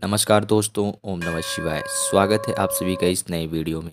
नमस्कार दोस्तों, ओम नमः शिवाय। स्वागत है आप सभी का इस नए वीडियो में।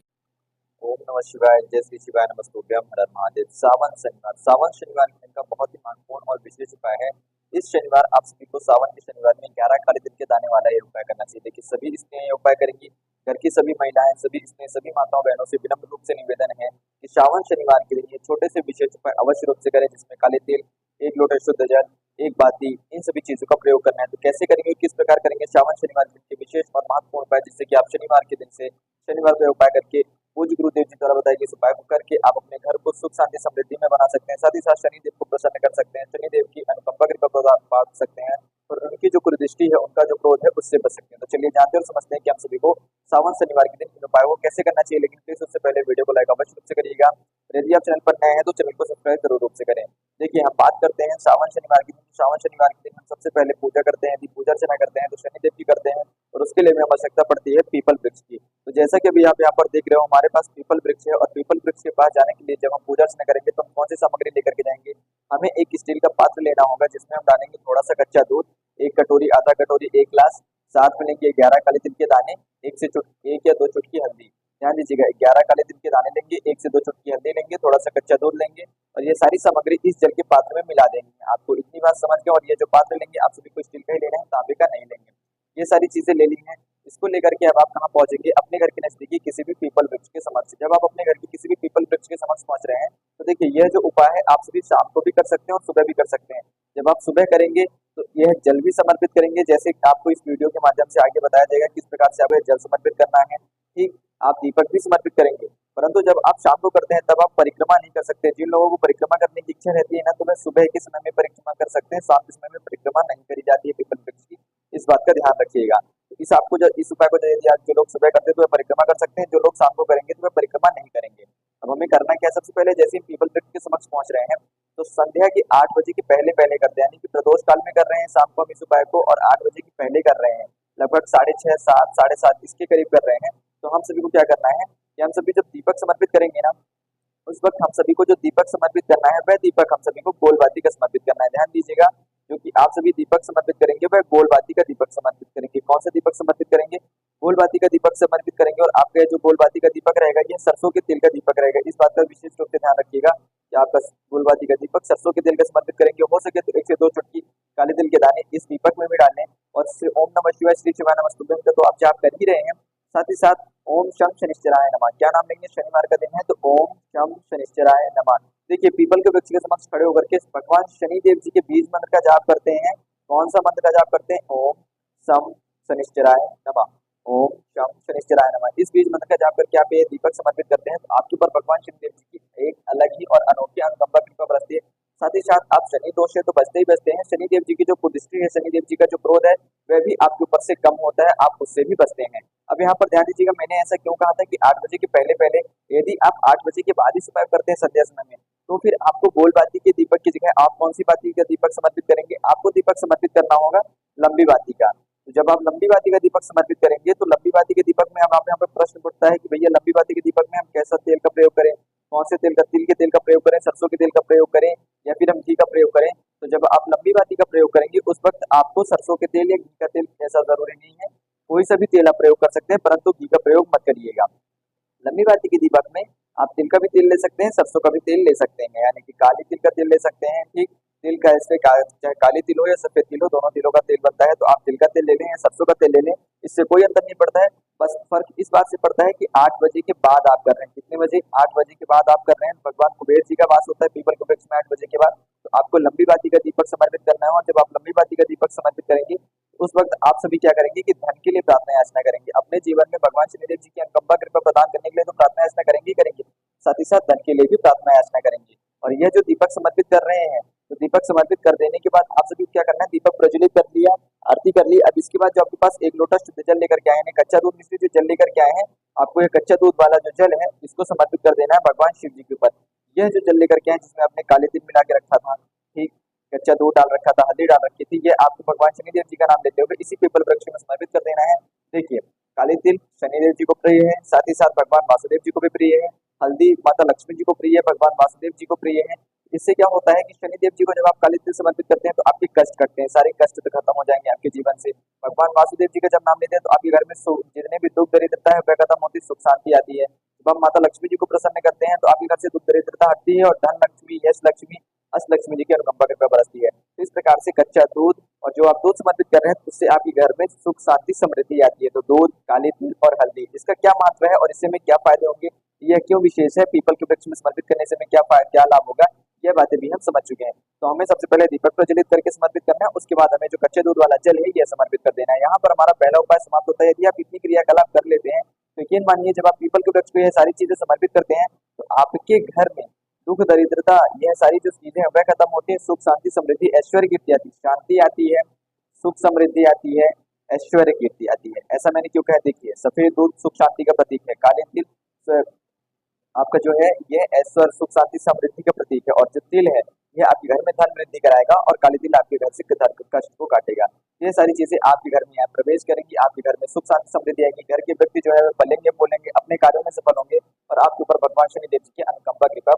ओम नमः शिवाय, जय श्री शिवाय, नमस्तुभ्यम, हर हर महादेव। सावन शनिवार के दिन का बहुत ही महत्वपूर्ण और विशेष उपाय है। इस शनिवार आप सभी को सावन के शनिवार में 11 काले तिल के दाने वाला ये उपाय करना चाहिए। देखिए, सभी स्त्रियां ये उपाय करेंगी। घर की सभी महिलाएं, सभी स्त्रियां, सभी माताओं बहनों से विनम्र रूप से निवेदन है कि सावन शनिवार के दिन ये छोटे से विशेष उपाय अवश्य रूप से करें, जिसमें काले तिल, 1 लोटा शुद्ध जल, एक बाती, इन सभी चीजों का प्रयोग करना है। तो कैसे करेंगे, किस प्रकार करेंगे सावन शनिवार के दिन के विशेष और महत्वपूर्ण उपाय, जिससे कि आप शनिवार के दिन से शनिवार को उपाय करके पूज्य गुरुदेव जी द्वारा बताए गए इस उपाय को करके आप अपने घर को सुख शांति समृद्धि में बना सकते हैं। साथ ही साथ शनिदेव को प्रसन्न कर सकते हैं, शनिदेव की अनुकंपा कृपा प्रदान पा सकते हैं और उनकी जो कुदृष्टि है, उनका जो क्रोध है, उससे बच सकते हैं। तो चलिए जानते और समझते हैं कि हम सभी को सावन शनिवार के दिन इन उपायों को कैसे करना चाहिए। लेकिन प्लीज उससे पहले वीडियो को लाइक अवश्य रूप से करिएगा। यदि आप चैनल पर नए हैं तो चैनल को सब्सक्राइब जरूर रूप से करें। देखिए, हम बात करते हैं सावन शनिवार की दिन। सावन शनिवार के दिन हम सबसे पहले पूजा करते हैं। यदि पूजा अर्चना करते हैं तो शनिदेव की करते हैं और उसके लिए हमें आवश्यकता पड़ती है पीपल वृक्ष की। तो जैसा कि अभी आप यहाँ पर देख रहे हो, हमारे पास पीपल वृक्ष है और पीपल वृक्ष के पास जाने के लिए जब हम पूजा अर्चना करेंगे तो हम कौन सी सामग्री लेकर के जाएंगे। हमें एक स्टील का पात्र लेना होगा, जिसमें हम डालेंगे थोड़ा सा कच्चा दूध, 1 कटोरी, आधा कटोरी, 1 गिलास, साथ में लेंगे 11 काले तिल के दाने, एक या दो चुटकी हल्दी। ध्यान दीजिएगा, 11 काले तिल के दाने लेंगे, 1 से 2 चुटकी हल्दी लेंगे, थोड़ा सा कच्चा दूध लेंगे और ये सारी सामग्री इस जल के पात्र में मिला देंगे। आपको इतनी बात समझ गए। और ये जो पात्र लेंगे आप सभी को स्टील का ही लेना है, तांबे का नहीं लेंगे। ये सारी चीजें ले ली हैं। इसको लेकर के अब आप कहाँ पहुंचेंगे, अपने घर के नजदीकी किसी भी पीपल वृक्ष के समक्ष। जब आप अपने घर के किसी भी पीपल वृक्ष के समक्ष पहुंच रहे हैं तो देखिए, यह जो उपाय है आप सभी शाम को भी कर सकते हैं और सुबह भी कर सकते हैं। जब आप सुबह करेंगे तो यह जल भी समर्पित करेंगे, जैसे आपको इस वीडियो के माध्यम से आगे बताया जाएगा किस प्रकार से आपको जल समर्पित करना है। ठीक, आप दीपक भी समर्पित करेंगे। परंतु जब आप शाम को करते हैं तब आप परिक्रमा नहीं कर सकते। जिन लोगों को परिक्रमा करने की इच्छा रहती है ना, तो वह सुबह के समय में परिक्रमा कर सकते हैं, शाम के समय में परिक्रमा नहीं करी जाती है पीपल वृक्ष की। इस बात का ध्यान रखिएगा। तो इस उपाय को यदि आज जो लोग सुबह करते हैं तो वे परिक्रमा कर सकते हैं, जो लोग शाम को करेंगे तो वे परिक्रमा नहीं करेंगे। अब हमें करना क्या है, सबसे पहले जैसे ही पीपल वृक्ष के समक्ष पहुंच रहे हैं तो संध्या के 8 बजे के पहले पहले करते हैं, यानी कि प्रदोष काल में कर रहे हैं शाम को हम इस उपाय को, और 8 बजे के पहले कर रहे हैं, लगभग 6:30, 7, 7:30 इसके करीब कर रहे हैं। तो हम सभी को क्या करना है कि हम सभी जब दीपक समर्पित करेंगे ना, उस वक्त हम सभी को जो दीपक समर्पित करना है वह दीपक हम सभी को गोलबाती का समर्पित करना है। ध्यान दीजिएगा, जो कि आप सभी दीपक समर्पित करेंगे वह गोलबाती का दीपक समर्पित करेंगे। कौन सा दीपक समर्पित करेंगे, गोलबाती का दीपक समर्पित करेंगे। और आपका जो गोलबाती का दीपक रहेगा यह सरसों के तेल का दीपक रहेगा। इस बात का विशेष रूप से ध्यान रखिएगा कि आपका गोलबाती का दीपक सरसों के तेल का समर्पित करेंगे। हो सके तो 1 से 2 चुटकी काले तिल के दाने इस दीपक में भी डालने। और श्री ओम नमः शिवाय, श्री शिवाय नमस्तुभ्यम का तो आप जाप कर ही रहे हैं। साथ ही साथ ओम शम शनिश्चराय नमः, क्या नाम लेंगे, शनिवार का दिन है तो ओम शम शनिश्चराय नमः। देखिए, पीपल के वृक्ष के समक्ष खड़े होकर के भगवान शनि देव जी के बीज मंत्र का जाप करते हैं। कौन सा मंत्र का जाप करते हैं, ओम शम शनिश्चराय नमः, ओम शम शनिश्चराय नमः। इस बीज मंत्र का जाप करके आप ये दीपक समर्पित करते हैं तो आपके ऊपर भगवान शनि देव जी की एक अलग ही और अनोखी अनुकंपा कृपा बरसती है। साथ ही साथ आप शनि दोष से तो बचते ही बचते हैं, शनि देव जी की जो कुदृष्टि है, शनि देव जी का जो क्रोध है वह भी आपके ऊपर से कम होता है, आप उससे भी बचते हैं। अब यहाँ पर ध्यान दीजिएगा, मैंने ऐसा क्यों कहा था कि 8 बजे के पहले पहले। यदि आप 8 बजे के बाद ही सुबह करते हैं संध्या समय में, तो फिर आपको गोल बाती के दीपक की जगह आप कौन सी बाती का दीपक समर्पित करेंगे, आपको दीपक समर्पित करना होगा लंबी बाती का। तो जब आप लंबी बाती का दीपक समर्पित करेंगे तो लंबी बाती के दीपक में अब आप यहाँ पर प्रश्न उठता है कि भैया लंबी बाती के दीपक में हम कैसा तेल का प्रयोग करें, कौन से तेल का, तिल के तेल का प्रयोग करें, सरसों के तेल का प्रयोग करें या फिर हम घी का प्रयोग करें। तो जब आप लंबी बाती का प्रयोग करेंगे उस वक्त आपको सरसों के तेल या घी का तेल, ऐसा जरूरी नहीं है, कोई सा भी तेल आप प्रयोग कर सकते हैं, परंतु घी का प्रयोग मत करिएगा। लंबी बाती के दीपक में आप तिल का भी तेल ले सकते हैं, सरसों का भी तेल ले सकते हैं, यानी कि काली तिल का तेल ले सकते हैं। ठीक, तिल का चाहे काली तिल हो या सफेद तिल हो, दोनों तिलों का तेल बनता है। तो आप तिल का तेल ले लें या सरसों का तेल ले लें, इससे कोई अंतर नहीं पड़ता है। बस फर्क इस बात से पड़ता है कि 8 बजे के बाद आप कर रहे हैं। कितने बजे, 8 बजे के बाद आप कर रहे हैं। भगवान कुबेर जी का वास होता है पीपल के वृक्ष में 8 बजे के बाद। तो आपको लंबी बाती का दीपक समर्पित करना है। और जब आप लंबी बाती का दीपक समर्पित करेंगे उस वक्त आप सभी क्या करेंगे कि धन के लिए प्रार्थना याचना करेंगे। अपने जीवन में भगवान शनिदेव जी की अनुकंपा कृपा प्रदान करने के लिए तो प्रार्थना याचना करेंगे ही करेंगे, साथ ही साथ धन के लिए भी प्रार्थना याचना करेंगे। और यह जो दीपक समर्पित कर रहे हैं, तो दीपक समर्पित कर देने के बाद आप सभी को क्या करना है, दीपक प्रज्वलित कर लिया, आरती कर ली। अब इसके बाद जो आपके पास 1 लोटा शुद्ध जल लेकर के आए हैं, कच्चा दूध मिश्रित जो जल लेकर के आए हैं, आपको यह कच्चा दूध वाला जो जल है इसको समर्पित कर देना है भगवान शिव जी के ऊपर। यह जो जल लेकर के आए जिसमें आपने काले तिल मिला के रखा था, ठीक, कच्चा दूध डाल रखा था, हल्दी डाल रखी थी, ये आपको भगवान शनिदेव जी का नाम लेते हुए इसी पीपल वृक्ष में समर्पित कर देना है। देखिए, काले तिल शनिदेव जी को प्रिय है, साथ ही साथ भगवान वासुदेव जी को भी प्रिय है। हल्दी माता लक्ष्मी जी को प्रिय है, भगवान वासुदेव जी को प्रिय है। इससे क्या होता है कि शनिदेव जी को जब आप काली तिल समर्पित करते हैं तो आपके कष्ट कटते हैं, सारे कष्ट तो खत्म हो जाएंगे आपके जीवन से। भगवान वासुदेव जी का जब नाम लेते हैं तो आपके घर में जितने भी दुख दरिद्रता है वह खत्म होती, सुख शांति आती है। जब हम माता लक्ष्मी जी को प्रसन्न करते हैं तो आपके घर से दुख दरिद्रता हटती है और धन लक्ष्मी, यश लक्ष्मी, अष्टलक्ष्मी जी की अनुकंपा कृपा बरसती है। तो इस प्रकार से कच्चा दूध और जो आप दूध समर्पित कर रहे हैं उससे आपके घर में सुख शांति समृद्धि आती है। तो दूध, काली तिल और हल्दी, इसका क्या महत्व है और इससे हमें क्या फायदे होंगे, यह क्यों विशेष है, पीपल के वृक्ष में समर्पित करने से हमें क्या लाभ होगा, यह बातें भी हम समझ चुके हैं। तो हमें सबसे पहले दीपक प्रज्वलित करके समर्पित करना है, उसके बाद हमें जो कच्चे दूध वाला जल है यह समर्पित कर देना है। यहाँ पर हमारा पहला उपाय समाप्त होता है। यदि आप इतनी क्रियाकलाप कर लेते हैं तो यकीन मानिए जब आप पीपल के वृक्ष को यह सारी चीजें समर्पित करते हैं तो आपके घर में दुख दरिद्रता, यह सारी जो चीजें हैं वह खत्म होती है, सुख शांति समृद्धि ऐश्वर्य कीर्ति आती है, शांति आती है, सुख समृद्धि आती है, ऐश्वर्य कीर्ति आती है। ऐसा मैंने क्यों कहा, देखिए सफेद दूध सुख शांति का प्रतीक है, काले तिल आपका जो है यह ऐश्वर्य सुख शांति समृद्धि का प्रतीक है, और जो तिल है यह आपके घर में धन वृद्धि कराएगा और काली तिल आपके घर से कष्ट को काटेगा। ये सारी चीजें आपके घर में यहाँ प्रवेश करेंगी, आपके घर में सुख शांति समृद्धि आएगी, घर के व्यक्ति जो है पलेंगे बोलेंगे, अपने कार्यों में सफल होंगे और आपके ऊपर भगवान शनिदेव जी की अनुकंपा कृपा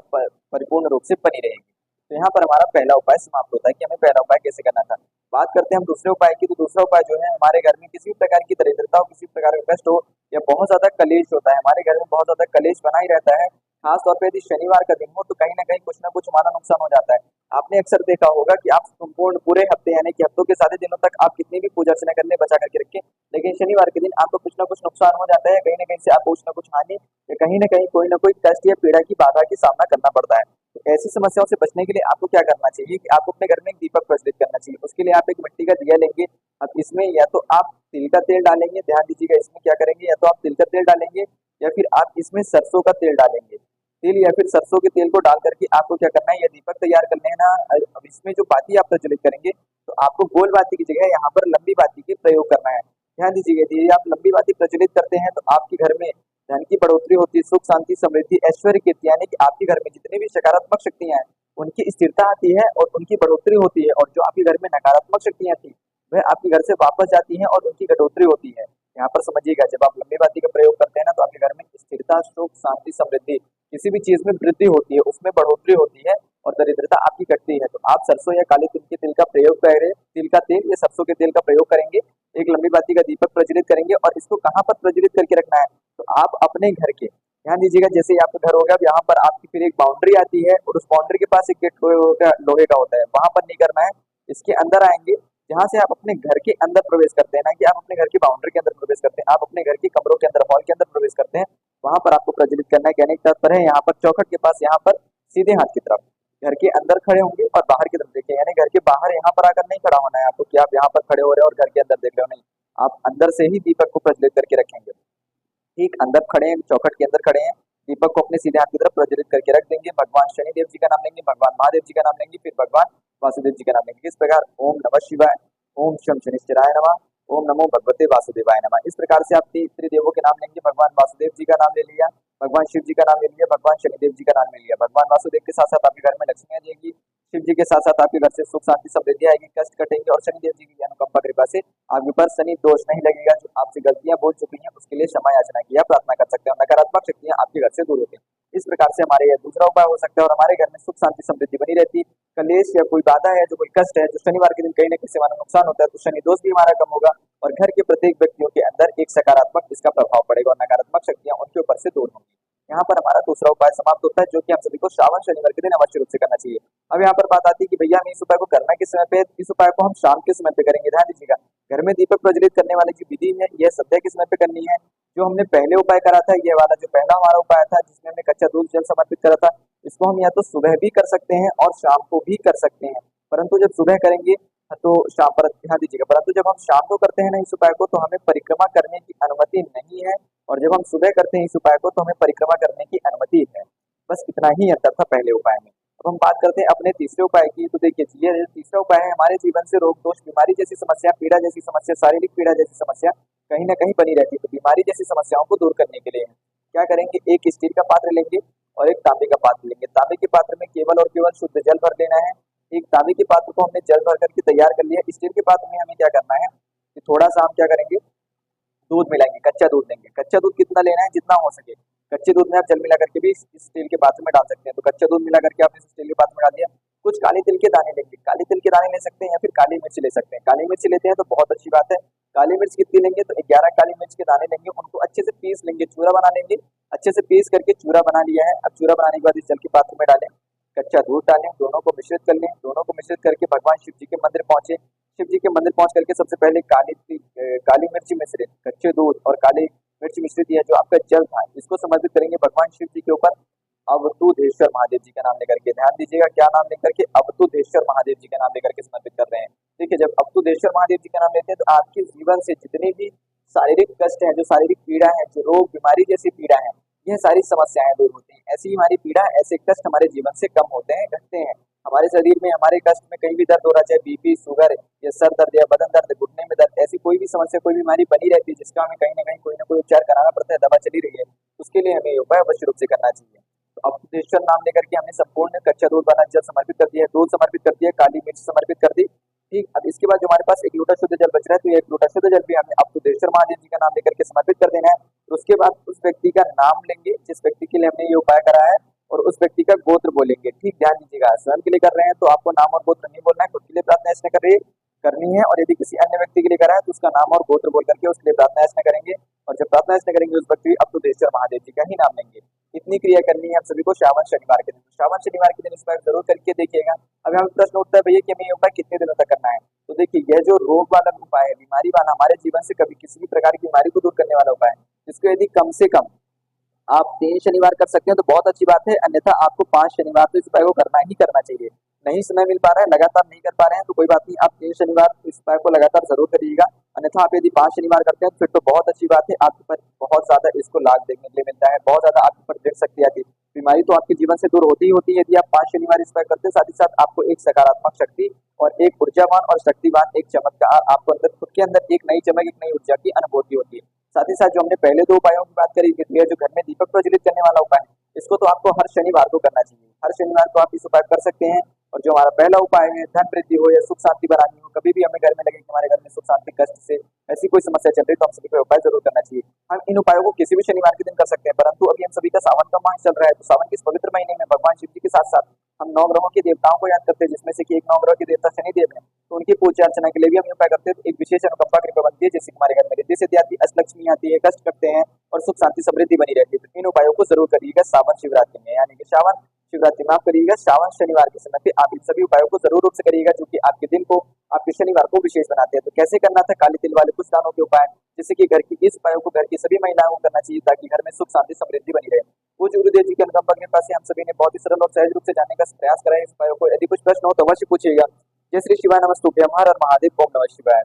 परिपूर्ण रूप से बनी रहेगी। तो यहाँ पर हमारा पहला उपाय समाप्त होता है कि हमें पहला उपाय कैसे करना था। बात करते हैं हम दूसरे उपाय की। तो दूसरा उपाय जो है, हमारे घर में किसी भी प्रकार की दरिद्रता हो, किसी प्रकार का कष्ट हो या बहुत ज्यादा कलेश होता है, हमारे घर में बहुत ज्यादा कलेश बना ही रहता है, खास तौर पे यदि शनिवार का दिन हो तो कहीं ना कहीं कुछ ना कुछ हमारा नुकसान हो जाता है। आपने अक्सर देखा होगा कि आप संपूर्ण पूरे हफ्ते यानी कि हफ्तों के सारे दिनों तक आप कितनी भी पूजा अर्चना कर ले, बचा करके रखें, लेकिन शनिवार के दिन आपको कुछ ना कुछ नुकसान हो जाता है, कहीं ना कहीं से आपको कुछ ना कुछ हानि या कहीं ना कोई कष्ट या पीड़ा की बाधा की सामना करना पड़ता है। तो ऐसी समस्याओं से बचने के लिए आपको क्या करना चाहिए कि आपको अपने घर में एक दीपक प्रज्वलित करना चाहिए। उसके लिए आप एक मिट्टी का दिया लेंगे। अब इसमें या तो आप तिल का तेल डालेंगे, ध्यान दीजिएगा इसमें क्या करेंगे, या तो आप तिल का तेल डालेंगे या फिर आप इसमें सरसों का तेल डालेंगे। तिल या फिर सरसों के तेल को डाल करके आपको क्या करना है, यह दीपक तैयार कर लेना। अब इसमें जो बाती आप प्रज्वलित करेंगे तो आपको गोल बाती की जगह यहाँ पर लंबी बाती के प्रयोग करना है। ध्यान दीजिएगा, यदि आप लंबी बाती प्रज्वलित करते हैं तो आपके घर में धन की बढ़ोतरी होती है, सुख शांति समृद्धि ऐश्वर्य कीर्ति, यानी कि आपके घर में जितनी भी सकारात्मक शक्तियां हैं उनकी स्थिरता आती है और उनकी बढ़ोतरी होती है, और जो आपके घर में नकारात्मक शक्तियां थी वह आपके घर से वापस जाती हैं और उनकी कटौती होती है। यहाँ पर समझिएगा, जब आप लंबी बाती का प्रयोग करते हैं ना तो आपके घर में स्थिरता, सुख शांति समृद्धि, किसी भी चीज में वृद्धि होती है, उसमें बढ़ोतरी होती है और दरिद्रता आपकी कटती है। तो आप सरसों या काले तिल के तेल का प्रयोग करें, तिल का तेल या सरसों के तेल का प्रयोग करेंगे, एक लंबी बाती का दीपक प्रज्वलित करेंगे और इसको कहाँ पर प्रज्वलित करके रखना है, तो आप अपने घर के, ध्यान दीजिएगा, जैसे आपका घर होगा अब यहाँ पर आपकी फिर एक बाउंड्री आती है और उस बाउंड्री के पास एक गेट लोहे का होता है, वहां पर नहीं करना है, इसके अंदर आएंगे जहाँ से आप अपने घर के अंदर प्रवेश करते हैं, ना कि आप अपने घर की बाउंड्री के अंदर प्रवेश करते हैं, आप अपने घर के कमरों के अंदर, हॉल के अंदर प्रवेश करते हैं, वहां पर आपको प्रज्वलित करना है। कहने का तात्पर्य है यहाँ पर चौखट के पास, यहाँ पर सीधे हाथ की तरफ घर के अंदर खड़े होंगे और बाहर की तरफ देखिए, यानी घर के बाहर यहाँ पर आकर नहीं खड़ा होना है आपको कि आप यहाँ पर खड़े हो रहे हो और घर के अंदर देख रहे हो, नहीं, आप अंदर से ही दीपक को प्रज्वलित करके रखेंगे। ठीक अंदर खड़े हैं, चौखट के अंदर खड़े हैं, दीपक को अपने सीधे हाथ की तरफ प्रज्वलित करके रख देंगे, भगवान शनिदेव जी का नाम लेंगे, भगवान महादेव जी का नाम लेंगे, फिर भगवान वासुदेव जी का नाम लेंगे। इस प्रकार ओम नमः शिवाय, ओम शम शनिश्चराय नमः, ओम नमो भगवते वासुदेवाय नमः, इस प्रकार से आप त्रिदेवों के नाम लेंगे। भगवान वासुदेव जी का नाम ले लिया, भगवान शिव जी का नाम ले लिया, भगवान शनिदेव जी का नाम ले लिया। भगवान वासुदेव के साथ साथ आपके घर में लक्ष्मी आ जाएगी, शिव जी के साथ साथ आपके घर से सुख शांति समृद्धि आएगी, कष्ट कटेंगे और शनिदेव जी की अनुकंपा कृपा से आपके ऊपर शनि दोष नहीं लगेगा। जो आपसे गलतियां बोल चुकी हैं उसके लिए क्षमा याचना की प्रार्थना कर सकते हैं, नकारात्मक शक्तियां आपके घर से दूर होती हैं। इस प्रकार से हमारे यह दूसरा उपाय हो सकता है और हमारे घर में सुख शांति समृद्धि बनी रहती। कलेश या कोई बाधा है, जो कोई कष्ट है, जो शनिवार के दिन कहीं ना कहीं से हमारा नुकसान होता है, तो शनि दोष भी हमारा कम होगा और घर के प्रत्येक व्यक्तियों के अंदर एक सकारात्मक इसका प्रभाव पड़ेगा और नकारात्मक शक्तियां उनके ऊपर से दूर होंगी। यहाँ पर हमारा दूसरा उपाय समाप्त होता है, जो कि हम सभी को श्रावण शनिवार के दिन अवश्य रूप से करना चाहिए। अब यहाँ पर बात आती है कि भैया हम इस उपाय को करना किस समय पे, इस उपाय को हम शाम के समय पे करेंगे। ध्यान दीजिएगा, घर में दीपक प्रज्वलित करने वाली जो विधि है यह संध्या के समय पे करनी है। जो हमने पहले उपाय करा था, ये वाला जो पहला हमारा उपाय था जिसमें हमने कच्चा दूध जल समर्पित करा था, इसको हम या तो सुबह भी कर सकते हैं और शाम को भी कर सकते हैं, परंतु जब सुबह करेंगे तो शाम पर ध्यान दीजिएगा, परंतु जब हम शाम को करते हैं ना इस उपाय को, तो हमें परिक्रमा करने की अनुमति नहीं है, और जब हम सुबह करते हैं इस उपाय को तो हमें परिक्रमा करने की अनुमति है। बस इतना ही अंतर था पहले उपाय में। अब हम बात करते हैं अपने तीसरे उपाय की। तो देखिए, ये तीसरा उपाय है, हमारे जीवन से रोग दोष बीमारी जैसी समस्या, पीड़ा जैसी समस्या, शारीरिक पीड़ा जैसी समस्या कहीं ना कहीं बनी रहती है। तो बीमारी जैसी समस्याओं को दूर करने के लिए क्या करेंगे, एक स्टील का पात्र लेंगे और एक तांबे का पात्र लेंगे। तांबे के पात्र में केवल और केवल शुद्ध जल भर लेना है। एक तांबे के पात्र को हमने जल भर करके तैयार कर लिया। स्टील के पात्र में हमें क्या करना है कि थोड़ा सा हम क्या करेंगे, दूध मिलाएंगे, कच्चा दूध लेंगे। कच्चा दूध कितना लेना है, जितना हो सके। कच्चे दूध में आप जल मिला करके भी इस स्टील के पात्र में डाल सकते हैं। तो कच्चा दूध मिला करके आपने स्टील के पात्र में डाल दिया। कुछ काले तिल के दाने लेंगे, काले तिल के दाने ले सकते हैं या फिर काली मिर्च ले सकते हैं। काली मिर्च लेते हैं तो बहुत अच्छी बात है। काली मिर्च कितनी लेंगे तो 11 काली मिर्च के दाने लेंगे, उनको अच्छे से पीस लेंगे, चूरा बना लेंगे। अच्छे से पीस करके चूरा बना लिया है। अब चूरा बनाने के बाद इस जल के पात्र में डालें, कच्चा दूध डालें, दोनों को मिश्रित कर लें। दोनों को मिश्रित करके भगवान शिव जी के मंदिर पहुंचे। शिव जी के मंदिर पहुंच करके सबसे पहले काली मिर्ची मिश्रित, कच्चे दूध और काली मिर्च मिश्रित यह जो आपका जल था इसको समर्पित करेंगे भगवान शिव जी के ऊपर अवधूतेश्वर महादेव जी का नाम लेकर के। ध्यान दीजिएगा क्या नाम लेकर के, अवधूतेश्वर महादेव जी का नाम लेकर के समर्पित कर रहे हैं। देखिए जब अवधूतेश्वर महादेव जी का नाम लेते हैं तो आपके जीवन से जितने भी शारीरिक कष्ट है, जो शारीरिक पीड़ा है, जो रोग बीमारी जैसी पीड़ा है, यह सारी समस्याएं दूर होती हैं। ऐसी हमारी पीड़ा, ऐसे कष्ट हमारे जीवन से कम होते हैं, घटते हैं। हमारे शरीर में हमारे कष्ट में कहीं भी दर्द हो रहा, चाहे बीपी, शुगर या सर दर्द या बदन दर्द, घुटने में दर्द, ऐसी कोई भी समस्या, कोई बीमारी बनी रहती है जिसका हमें कहीं ना कोई उपचार कराना पड़ता है, दवा चली रही है, उसके लिए हमें ये उपाय अवश्य रूप से करना चाहिए। तो अवधूतेश्वर नाम लेकर के हमने संपूर्ण कच्चा दूध वाला जल समर्पित कर दिया, दूध समर्पित कर दिया, काली मिर्च समर्पित कर दी। ठीक, अब इसके बाद जो हमारे पास 1 लोटा शुद्ध जल बच रहा है, तो 1 लोटा शुद्ध जल भी हमें अवधूतेश्वर महादेव जी का नाम लेकर के समर्पित कर देना है। तो उसके बाद उस व्यक्ति का नाम लेंगे जिस व्यक्ति के लिए हमने ये उपाय करा है, और उस व्यक्ति का गोत्र बोलेंगे। ठीक, ध्यान दीजिएगा, स्वयं के लिए कर रहे हैं तो आपको नाम और गोत्र नहीं बोलना है, खुद के लिए प्रार्थना इसमें करनी है। और यदि किसी अन्य व्यक्ति के लिए करा है तो उसका नाम और गोत्र बोल करके उसके लिए प्रार्थना इसमें करेंगे। और जब प्रार्थना इसमें करेंगे उस व्यक्ति अवधूतेश्वर महादेव जी का ही नाम लेंगे। इतनी क्रिया करनी है आप सभी को श्रावण शनिवार के दिन। श्रावण शनिवार के दिन इस उपाय जरूर करके देखिएगा। अब हमें प्रश्न उठता है भैया कि हमें ये उपाय कितने दिनों तक करना है। तो देखिए यह जो रोग वाला उपाय है, बीमारी वाला, हमारे जीवन से कभी किसी भी प्रकार की बीमारी को दूर करने वाला उपाय है, जिसको यदि कम से कम आप 3 शनिवार कर सकते हैं तो बहुत अच्छी बात है, अन्यथा आपको 5 शनिवार तो इस उपाय को करना ही करना चाहिए। नहीं समय मिल पा रहा है, लगातार नहीं कर पा रहे हैं तो कोई बात नहीं, आप 3 शनिवार इस उपाय को लगातार जरूर करिएगा। अन्यथा आप यदि 5 शनिवार करते हैं तो फिर तो बहुत अच्छी बात है, आपके पर बहुत ज्यादा इसको लाभ देखने के लिए मिलता है, बहुत ज्यादा आपके पर दृढ़ शक्ति आती है। बीमारी तो आपके जीवन से दूर होती ही होती है यदि आप 5 शनिवार इस उपाय करते हैं। साथ ही साथ आपको एक सकारात्मक शक्ति और एक ऊर्जावान और शक्तिवान एक चमत्कार, आपको अंदर खुद के अंदर एक नई चमक, एक नई ऊर्जा की अनुभूति होती है। साथ ही साथ जो हमने पहले 2 उपायों की बात करी, जो घर में दीपक प्रज्वलित करने वाला उपाय है, इसको तो आपको हर शनिवार को करना चाहिए। हर शनिवार को आप इस उपाय कर सकते हैं। और जो हमारा पहला उपाय है, धन वृद्धि हो या सुख शांति बनानी हो, कभी भी हमें घर में लगे कि हमारे घर में सुख शांति कष्ट से ऐसी कोई समस्या चल रही है तो हम सभी को उपाय जरूर करना चाहिए। हम इन उपायों को किसी भी शनिवार के दिन कर सकते हैं, परंतु अभी हम सभी का सावन का माह चल रहा है, तो सावन के इस पवित्र महीने में भगवान शिव जी के साथ साथ हम 9 ग्रहों के देवताओं को याद करते हैं, जिसमें से कि एक 9 ग्रह के देवता शनिदेव हैं। तो उनकी पूजा अर्चना के लिए भी हम ये उपाय करते हैं। तो एक विशेष अनुकंपा कृपा बनती है, जिससे हमारे घर में रिद्धि सिद्धि आती है, अष्टलक्ष्मी आती है, कष्ट करते हैं और सुख शांति समृद्धि बनी रहती है। तो इन उपायों को जरूर करिएगा सावन शिवरात्रि में, यानी कि श्रावण शिवरात्रि में आप करिएगा। श्रावण शनिवार के समय पे आप इन सभी उपायों को जरूर रूप से करिएगा, जो कि आपके दिन को, आपके शनिवार को विशेष बनाते हैं। तो कैसे करना था, काले तिल वाले कुछ दानों के उपाय, जिससे कि घर की इस उपायों को घर की सभी महिलाओं को करना चाहिए, ताकि घर में सुख शांति समृद्धि बनी रहे। पूज्य गुरुदेव जी के अनुकंपा के पास हम सभी ने बहुत ही सरल और सहज रूप से जानने का प्रयास करा है इस उपायों को। यदि कुछ प्रश्न हो तो अवश्य पूछिएगा। जय श्री शिवाय, नमस्तुभ्यम, हर हर महादेव, ओम नमः शिवाय।